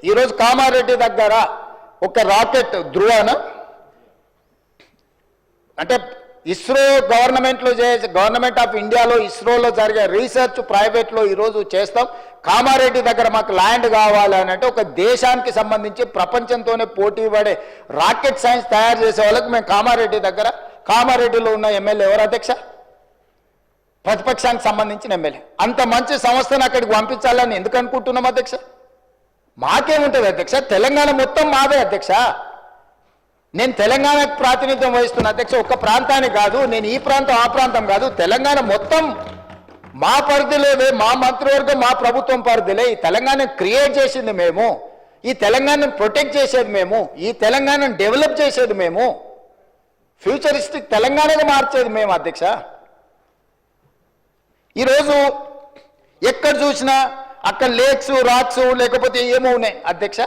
ఈరోజు కామారెడ్డి దగ్గర ఒక రాకెట్ ధ్రువన అంటే ఇస్రో గవర్నమెంట్ ఆఫ్ ఇండియాలో ఇస్రోలో జరిగే రీసెర్చ్ ప్రైవేట్లో ఈరోజు చేస్తాం. కామారెడ్డి దగ్గర మాకు ల్యాండ్ కావాలని అంటే ఒక దేశానికి సంబంధించి ప్రపంచంతోనే పోటీ పడే రాకెట్ సైన్స్ తయారు చేసే వాళ్ళకి మేము కామారెడ్డిలో ఉన్న ఎమ్మెల్యే ఎవరు అధ్యక్ష? ప్రతిపక్షానికి సంబంధించిన ఎమ్మెల్యే. అంత మంచి సంస్థను అక్కడికి పంపించాలని ఎందుకు అనుకుంటున్నాం అధ్యక్ష? మాకేముంటుంది అధ్యక్ష? తెలంగాణ మొత్తం మాదే అధ్యక్ష. నేను తెలంగాణకు ప్రాతినిధ్యం వహిస్తున్న అధ్యక్ష. ఒక్క ప్రాంతానికి కాదు, నేను ఈ ప్రాంతం ఆ ప్రాంతం కాదు, తెలంగాణ మొత్తం మా పరిధిలోనే, మా మంత్రివర్గం మా ప్రభుత్వం పరిధిలే. ఈ తెలంగాణను క్రియేట్ చేసింది మేము, ఈ తెలంగాణను ప్రొటెక్ట్ చేసేది మేము, ఈ తెలంగాణను డెవలప్ చేసేది మేము, ఫ్యూచరిస్టిక్ తెలంగాణగా మార్చేది మేము అధ్యక్ష. ఈరోజు ఎక్కడ చూసినా అక్కడ లేక్స్ రాక్స్ లేకపోతే ఏమో ఉన్నాయి అధ్యక్ష.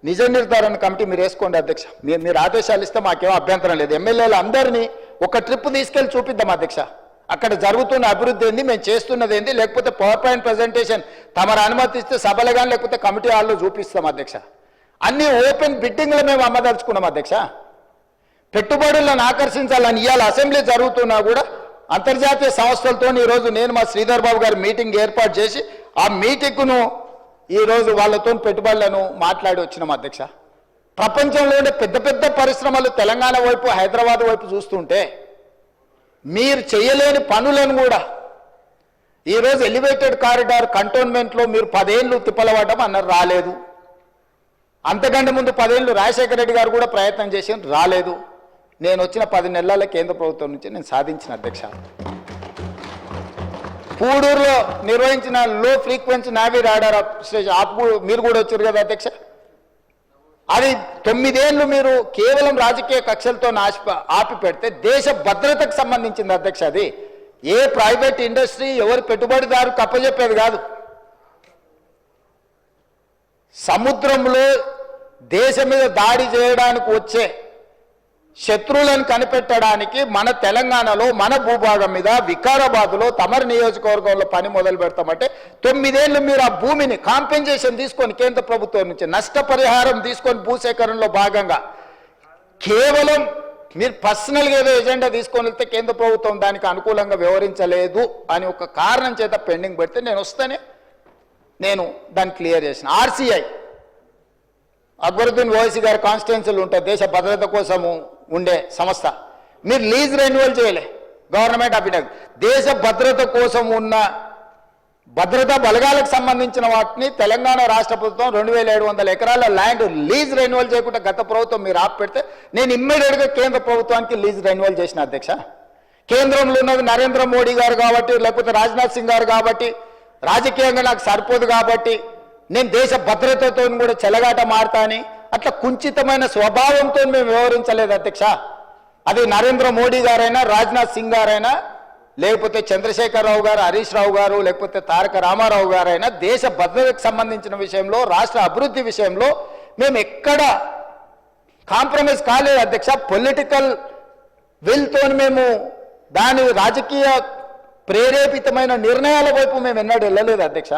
నిజ నిర్ధారణ కమిటీ మీరు వేసుకోండి అధ్యక్ష. మీరు ఆదేశాలు ఇస్తే మాకేమో అభ్యంతరం లేదు. ఎమ్మెల్యేలు అందరినీ ఒక ట్రిప్ తీసుకెళ్లి చూపిద్దాం అధ్యక్ష. అక్కడ జరుగుతున్న అభివృద్ధి ఏంది, మేము చేస్తున్నది ఏంది, లేకపోతే పవర్ పాయింట్ ప్రజెంటేషన్ తమరు అనుమతిస్తే సభలు కానీ లేకపోతే కమిటీ హాల్లో చూపిస్తాం అధ్యక్ష. అన్ని ఓపెన్ బిడ్డింగ్లో మేము అమ్మదలుచుకున్నాం అధ్యక్ష. పెట్టుబడులను ఆకర్షించాలని ఇవాళ అసెంబ్లీ జరుగుతున్నా కూడా అంతర్జాతీయ సంస్థలతో ఈరోజు నేను మా శ్రీధర్ బాబు గారి మీటింగ్ ఏర్పాటు చేసి ఆ మీటింగ్ను ఈరోజు వాళ్ళతో పెట్టుబడులను మాట్లాడి వచ్చినాం అధ్యక్ష. ప్రపంచంలోనే పెద్ద పెద్ద పరిశ్రమలు తెలంగాణ వైపు హైదరాబాద్ వైపు చూస్తుంటే మీరు చేయలేని పనులను కూడా ఈరోజు ఎలివేటెడ్ కారిడార్ కంటోన్మెంట్లో మీరు 10 ఏళ్ళు తిప్పలవడం అన్నారు, రాలేదు. అంతకంటే ముందు 10 ఏళ్ళు రాజశేఖర రెడ్డి గారు కూడా ప్రయత్నం చేసి రాలేదు. నేను వచ్చిన 10 నెలల కేంద్ర ప్రభుత్వం నుంచి నేను సాధించిన అధ్యక్ష. పూడూరులో నిర్వహించిన లో ఫ్రీక్వెన్సీ నావీ రాడార్ స్టేషన్ మీరు కూడా వచ్చారు కదా అధ్యక్ష. అది 9 ఏళ్ళు మీరు కేవలం రాజకీయ కక్షలతో ఆపి పెడితే దేశ భద్రతకు సంబంధించింది అధ్యక్ష. అది ఏ ప్రైవేట్ ఇండస్ట్రీ ఎవరి పెట్టుబడిదారు కప్పజెప్పేది కాదు. సముద్రంలో దేశం మీద దాడి చేయడానికి వచ్చే శత్రువులను కనిపెట్టడానికి మన తెలంగాణలో మన భూభాగం మీద వికారాబాద్లో తమరి నియోజకవర్గంలో పని మొదలు పెడతామంటే 9 ఏళ్ళు మీరు ఆ భూమిని కాంపెన్సేషన్ తీసుకొని కేంద్ర ప్రభుత్వం నుంచి నష్టపరిహారం తీసుకొని భూసేకరణలో భాగంగా కేవలం మీరు పర్సనల్గా ఏదో ఎజెండా తీసుకొని వెళ్తే కేంద్ర ప్రభుత్వం దానికి అనుకూలంగా వ్యవహరించలేదు అని ఒక కారణం చేత పెండింగ్ పెడితే నేను వస్తేనే నేను దాన్ని క్లియర్ చేసిన. ఆర్సీఐ అక్బరుద్దీన్ ఓవైసీ గారి కాన్స్టిట్యున్సీలు ఉంటాయి, దేశ భద్రత కోసము ఉండే సంస్థ. మీరు లీజ్ రెన్యువల్ చేయలే. గవర్నమెంట్ ఆఫ్ ఇండియా దేశ భద్రత కోసం ఉన్న భద్రతా బలగాలకు సంబంధించిన వాటిని తెలంగాణ రాష్ట్ర ప్రభుత్వం 2700 ఎకరాల ల్యాండ్ లీజ్ రెన్యువల్ చేయకుండా గత ప్రభుత్వం మీరు ఆపి పెడితే నేను ఇమ్మీడియట్గా కేంద్ర ప్రభుత్వానికి లీజ్ రెన్యువల్ చేసిన అధ్యక్ష. కేంద్రంలో ఉన్నది నరేంద్ర మోడీ గారు కాబట్టి లేకపోతే రాజ్నాథ్ సింగ్ గారు కాబట్టి రాజకీయంగా నాకు సరిపోదు కాబట్టి నేను దేశ భద్రతతో కూడా చెలగాట మారతాని అట్లా కుంచితమైన స్వభావంతో మేము వ్యవహరించలేదు అధ్యక్ష. అది నరేంద్ర మోడీ గారైనా రాజ్నాథ్ సింగ్ గారైనా లేకపోతే చంద్రశేఖరరావు గారు, హరీష్ రావు గారు, లేకపోతే తారక రామారావు గారైనా దేశ భద్రతకు సంబంధించిన విషయంలో రాష్ట్ర అభివృద్ధి విషయంలో మేము ఎక్కడ కాంప్రమైజ్ కాలేదు అధ్యక్ష. పొలిటికల్ విల్తో మేము దాని రాజకీయ ప్రేరేపితమైన నిర్ణయాల వైపు మేము ఎన్నడూ వెళ్ళలేదు అధ్యక్ష.